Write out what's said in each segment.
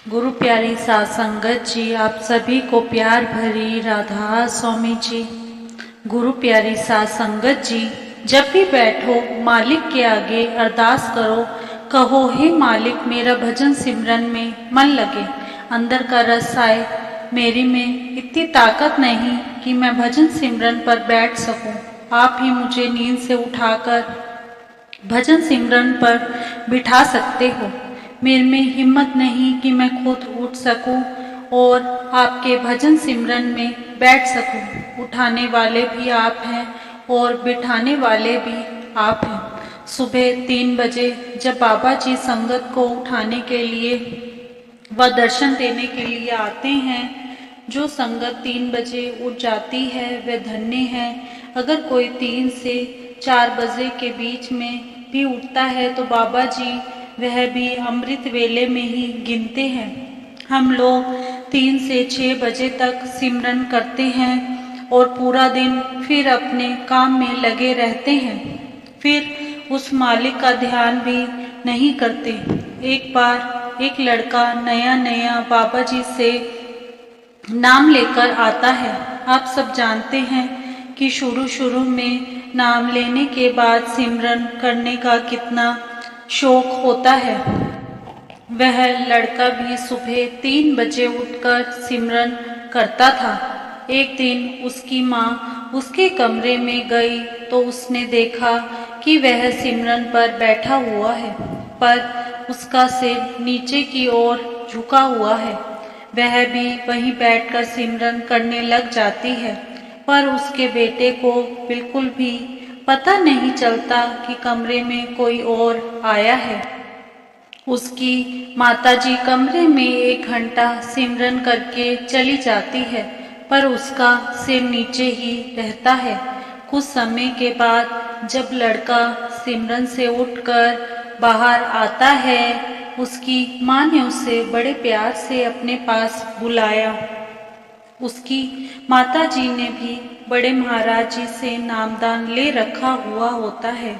गुरु प्यारी साध संगत जी, आप सभी को प्यार भरी राधा स्वामी जी। गुरु प्यारी साध संगत जी, जब भी बैठो मालिक के आगे अरदास करो, कहो हे मालिक मेरा भजन सिमरन में मन लगे, अंदर का रस आए। मेरी में इतनी ताकत नहीं कि मैं भजन सिमरन पर बैठ सकूं। आप ही मुझे नींद से उठाकर भजन सिमरन पर बिठा सकते हो। मेरे में हिम्मत नहीं कि मैं खुद उठ सकूं और आपके भजन सिमरन में बैठ सकूं। उठाने वाले भी आप हैं और बिठाने वाले भी आप हैं। सुबह 3 बजे जब बाबा जी संगत को उठाने के लिए व दर्शन देने के लिए आते हैं, जो संगत 3 बजे उठ जाती है वह धन्य है। अगर कोई 3 से 4 बजे के बीच में भी उठता है तो बाबा जी वह भी अमृत वेले में ही गिनते हैं। हम लोग 3 से 6 बजे तक सिमरन करते हैं और पूरा दिन फिर अपने काम में लगे रहते हैं। फिर उस मालिक का ध्यान भी नहीं करते। एक बार एक लड़का नया नया बाबा जी से नाम लेकर आता है। आप सब जानते हैं कि शुरू शुरू में नाम लेने के बाद सिमरन करने का कितना शौक होता है। वह लड़का भी सुबह 3 बजे उठकर सिमरन करता था। एक दिन उसकी माँ उसके कमरे में गई तो उसने देखा कि वह सिमरन पर बैठा हुआ है, पर उसका सिर नीचे की ओर झुका हुआ है। वह भी वहीं बैठकर सिमरन करने लग जाती है, पर उसके बेटे को बिल्कुल भी पता नहीं चलता कि कमरे में कोई और आया है। उसकी माताजी कमरे में 1 घंटा सिमरन करके चली जाती है, पर उसका सिर नीचे ही रहता है। कुछ समय के बाद जब लड़का सिमरन से उठकर बाहर आता है, उसकी माँ ने उसे बड़े प्यार से अपने पास बुलाया। उसकी माताजी ने भी बड़े महाराज जी से नामदान ले रखा हुआ होता है।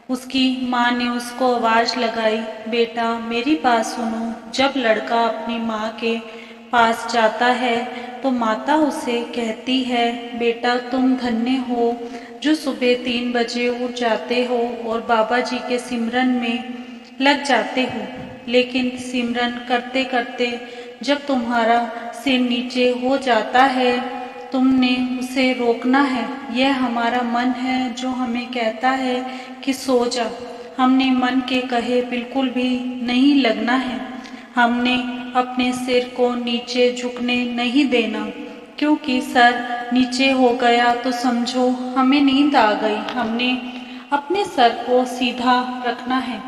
उसकी माँ ने उसको आवाज लगाई, बेटा मेरी बात सुनो। जब लड़का अपनी माँ के पास जाता है तो माता उसे कहती है, बेटा तुम धन्य हो जो सुबह 3 बजे उठ जाते हो और बाबा जी के सिमरन में लग जाते हो। लेकिन सिमरन करते करते जब तुम्हारा सिर नीचे हो जाता है, तुमने उसे रोकना है। यह हमारा मन है जो हमें कहता है कि सो जा। हमने मन के कहे बिल्कुल भी नहीं लगना है। हमने अपने सिर को नीचे झुकने नहीं देना, क्योंकि सर नीचे हो गया तो समझो हमें नींद आ गई। हमने अपने सर को सीधा रखना है,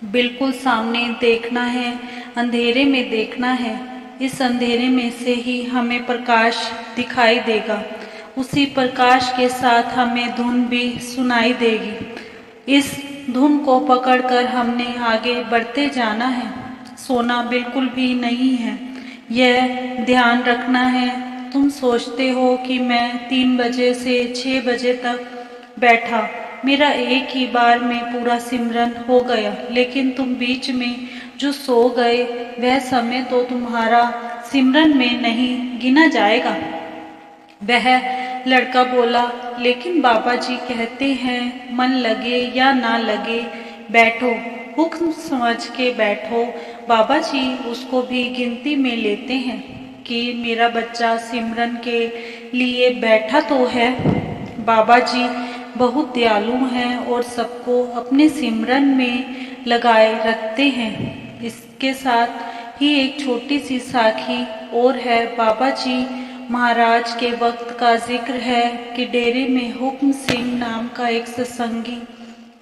बिल्कुल सामने देखना है, अंधेरे में देखना है। इस अंधेरे में से ही हमें प्रकाश दिखाई देगा। उसी प्रकाश के साथ हमें धुन भी सुनाई देगी। इस धुन को पकड़कर हमने आगे बढ़ते जाना है। सोना बिल्कुल भी नहीं है, यह ध्यान रखना है। तुम सोचते हो कि मैं 3 बजे से 6 बजे तक बैठा, मेरा एक ही बार में पूरा सिमरन हो गया, लेकिन तुम बीच में जो सो गए वह समय तो तुम्हारा सिमरन में नहीं गिना जाएगा। वह लड़का बोला, लेकिन बाबा जी कहते हैं मन लगे या ना लगे बैठो, हुक्म समझ के बैठो। बाबा जी उसको भी गिनती में लेते हैं कि मेरा बच्चा सिमरन के लिए बैठा तो है। बाबा जी बहुत दयालु हैं और सबको अपने सिमरन में लगाए रखते हैं। इसके साथ ही एक छोटी सी साखी और है। बाबा जी महाराज के वक्त का जिक्र है कि डेरे में हुक्म सिंह नाम का एक सत्संगी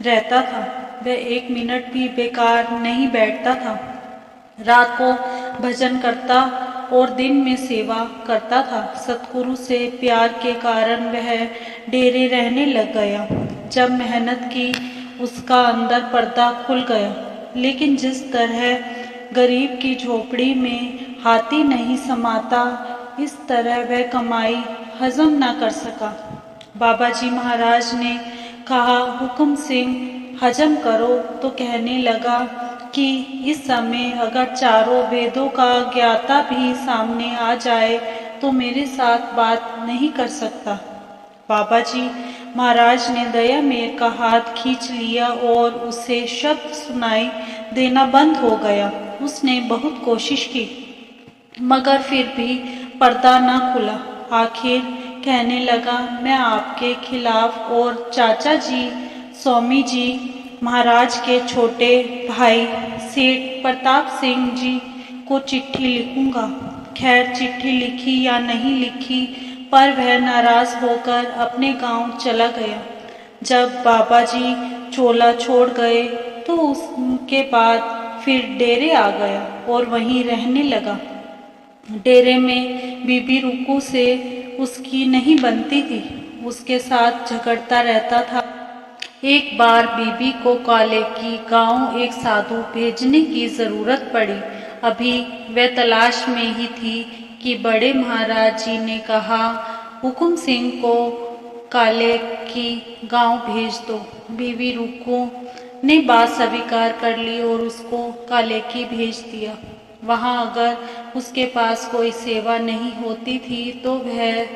रहता था। वह 1 मिनट भी बेकार नहीं बैठता था। रात को भजन करता और दिन में सेवा करता था। सतगुरु से प्यार के कारण वह डेरे रहने लग गया। जब मेहनत की उसका अंदर पर्दा खुल गया, लेकिन जिस तरह गरीब की झोपड़ी में हाथी नहीं समाता, इस तरह वह कमाई हजम न कर सका। बाबा जी महाराज ने कहा, हुक्म सिंह हजम करो, तो कहने लगा, कि इस समय अगर चारों वेदों का ज्ञाता भी सामने आ जाए तो मेरे साथ बात नहीं कर सकता। बाबा जी महाराज ने दयामेर का हाथ खींच लिया और उसे शब्द सुनाई देना बंद हो गया। उसने बहुत कोशिश की मगर फिर भी पर्दा न खुला। आखिर कहने लगा, मैं आपके खिलाफ और चाचा जी स्वामी जी महाराज के छोटे भाई सेठ प्रताप सिंह जी को चिट्ठी लिखूंगा। खैर चिट्ठी लिखी या नहीं लिखी पर वह नाराज होकर अपने गांव चला गया। जब बाबा जी चोला छोड़ गए तो उसके बाद फिर डेरे आ गया और वहीं रहने लगा। डेरे में बीबी रुकू से उसकी नहीं बनती थी, उसके साथ झगड़ता रहता था। एक बार बीबी को काले की गांव एक साधु भेजने की जरूरत पड़ी। अभी वह तलाश में ही थी कि बड़े महाराज जी ने कहा, हुकुम सिंह को काले की गांव भेज दो। बीबी रुकू ने बात स्वीकार कर ली और उसको काले की भेज दिया। वहां अगर उसके पास कोई सेवा नहीं होती थी तो वह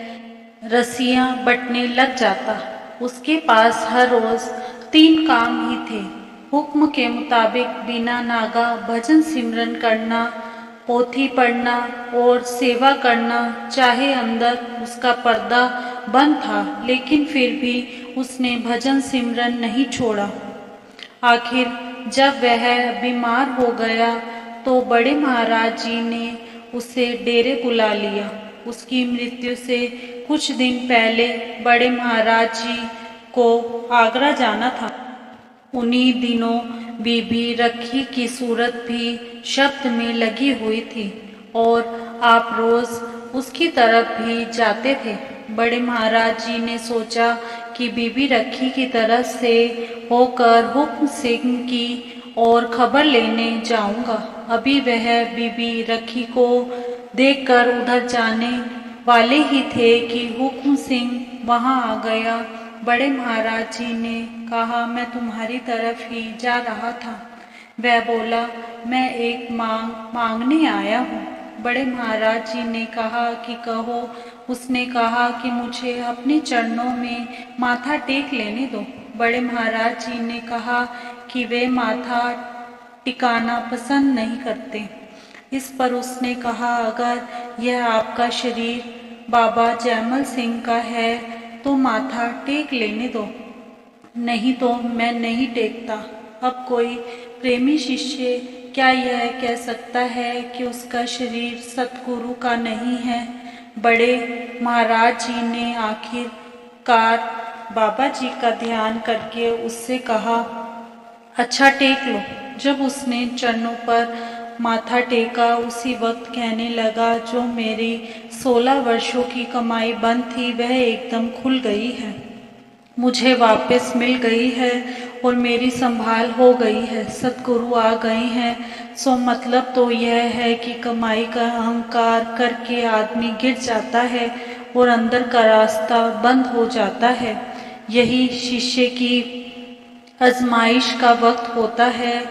रस्सियां बटने लग जाता। उसके पास हर रोज 3 काम ही थे। हुक्म के मुताबिक बिना नागा भजन सिमरन करना, पोथी पढ़ना और सेवा करना। चाहे अंदर उसका पर्दा बंद था लेकिन फिर भी उसने भजन सिमरन नहीं छोड़ा। आखिर जब वह बीमार हो गया तो बड़े महाराज जी ने उसे डेरे बुला लिया। उसकी मृत्यु से कुछ दिन पहले बड़े महाराज जी को आगरा जाना था। उन्हीं दिनों बीबी रखी की सूरत भी शब्द में लगी हुई थी और आप रोज उसकी तरफ भी जाते थे। बड़े महाराज जी ने सोचा कि बीबी रखी की तरफ से होकर हुक्म सिंह की और खबर लेने जाऊंगा। अभी वह बीबी रखी को देखकर उधर जाने वाले ही थे कि हुक्म सिंह वहां आ गया। बड़े महाराज जी ने कहा, मैं तुम्हारी तरफ ही जा रहा था। वह बोला, मैं एक मांगने आया हूँ। बड़े महाराज जी ने कहा कि कहो। उसने कहा कि मुझे अपने चरणों में माथा टेक लेने दो। बड़े महाराज जी ने कहा कि वे माथा टिकाना पसंद नहीं करते। इस पर उसने कहा, अगर यह आपका शरीर बाबा जयमल सिंह का है तो माथा टेक लेने दो, नहीं तो मैं नहीं टेकता। अब कोई प्रेमी शिष्य क्या यह कह सकता है कि उसका शरीर सतगुरु का नहीं है। बड़े महाराज जी ने आखिरकार बाबा जी का ध्यान करके उससे कहा, अच्छा टेक लो। जब उसने चरणों पर माथा टेका उसी वक्त कहने लगा, जो मेरी 16 वर्षों की कमाई बंद थी वह एकदम खुल गई है, मुझे वापस मिल गई है और मेरी संभाल हो गई है। सतगुरु आ गए हैं। सो मतलब तो यह है कि कमाई का अहंकार करके आदमी गिर जाता है और अंदर का रास्ता बंद हो जाता है। यही शिष्य की आजमाइश का वक्त होता है।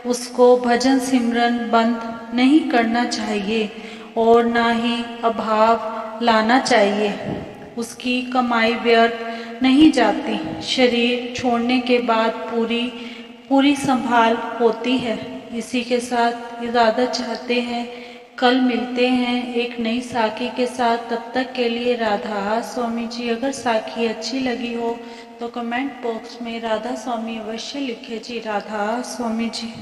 उसको भजन सिमरन बंद नहीं करना चाहिए और ना ही अभाव लाना चाहिए। उसकी कमाई व्यर्थ नहीं जाती। शरीर छोड़ने के बाद पूरी संभाल होती है। इसी के साथ इजाज़त चाहते हैं। कल मिलते हैं एक नई साखी के साथ। तब तक के लिए राधा स्वामी जी। अगर साखी अच्छी लगी हो तो कमेंट बॉक्स में राधा स्वामी अवश्य लिखे जी। राधा स्वामी जी।